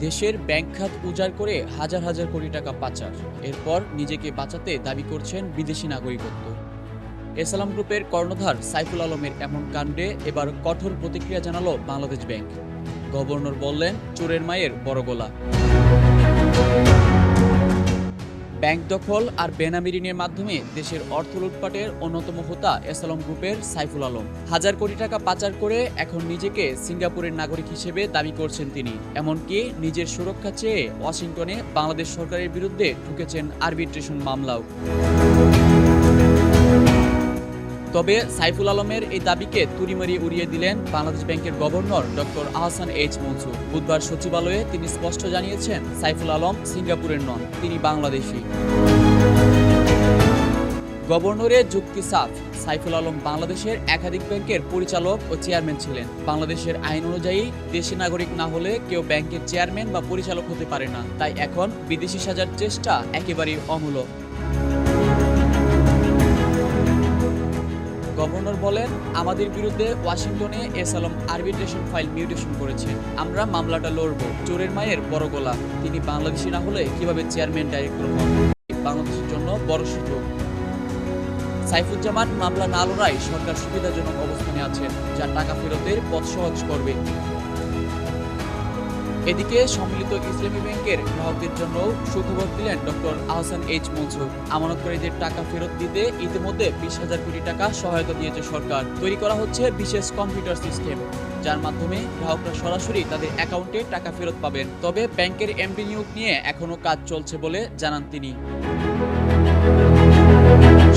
দেশের ব্যাংক খাত উজাড় করে হাজার হাজার কোটি টাকা পাচার, এরপর নিজেকে বাঁচাতে দাবি করছেন বিদেশি নাগরিকত্ব। এসালাম গ্রুপের কর্ণধার সাইফুল আলমের এমন কাণ্ডে এবার কঠোর প্রতিক্রিয়া জানালো বাংলাদেশ ব্যাংক। গভর্নর বললেন, চোরের মায়ের বড় গলা। ব্যাংক দখল আর বেনামি ঋণের মাধ্যমে দেশের অর্থ লুটপাটের অন্যতম হোতা এসালাম গ্রুপের সাইফুল আলম হাজার কোটি টাকা পাচার করে এখন নিজেকে সিঙ্গাপুরের নাগরিক হিসেবে দাবি করছেন তিনি। এমনকি নিজের সুরক্ষা চেয়ে ওয়াশিংটনে বাংলাদেশ সরকারের বিরুদ্ধে ঠুকেছেন আরবিট্রেশন মামলাও। তবে সাইফুল আলমের এই দাবিকে তুড়িমারি উড়িয়ে দিলেন বাংলাদেশ ব্যাংকের governor doctor Ahsan H Mansur. বুধবার সচিবালয়ে তিনি স্পষ্ট জানিয়েছেন, সাইফুল আলম সিঙ্গাপুরের নন, তিনি বাংলাদেশি। গভর্নরের যুক্তি সাফ, সাইফুল আলম বাংলাদেশের একাধিক ব্যাংকের পরিচালক ও চেয়ারম্যান ছিলেন। বাংলাদেশের আইন অনুযায়ী দেশি নাগরিক না হলে কেউ ব্যাংকের চেয়ারম্যান বা পরিচালক হতে পারে না, তাই এখন বিদেশি সাজার চেষ্টা একেবারেই অমূলক। গভর্নর বলেন, আমাদের বিরুদ্ধে ওয়াশিংটনে এসালাম আরবিট্রেশন ফাইল মিউটেশন করেছেন, আমরা মামলাটা লড়ব। চোরের মায়ের বড় গলা, তিনি বাংলাদেশি না হলে কিভাবে চেয়ারম্যান ডাইরেক্টর হন? বাংলাদেশের জন্য বড় সুযোগ। সাইফুজ্জামান মামলা না লড়াই সরকার সুবিধাজনক অবস্থানে আছেন, যা টাকা ফেরতের পথ সহজ করবে। এদিকে সম্মিলিত ইসলামী ব্যাংকের গ্রাহকদের জন্য সুখবর দিলেন ডক্টর আহসান এইচ মনসুর। আমানতকারীদের টাকা ফেরত দিতে ইতিমধ্যে 20,000 কোটি টাকা সহায়তা দিয়েছে সরকার। তৈরি করা হচ্ছে বিশেষ কম্পিউটার সিস্টেম, যার মাধ্যমে গ্রাহকরা সরাসরি তাদের অ্যাকাউন্টে টাকা ফেরত পাবেন। তবে ব্যাংকের এমডি নিয়োগ নিয়ে এখনো কাজ চলছে বলে জানান তিনি।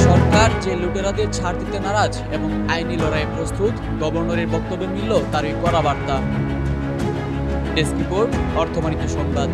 সরকার যে লুটেরাদের ছাড় দিতে নারাজ এবং আইনি লড়াইয়ে প্রস্তুত, গভর্নরের বক্তব্যে মিলল তারই কড়া বার্তা। ডেস্ক রিপোর্ট, অর্থমানিত সংবাদ।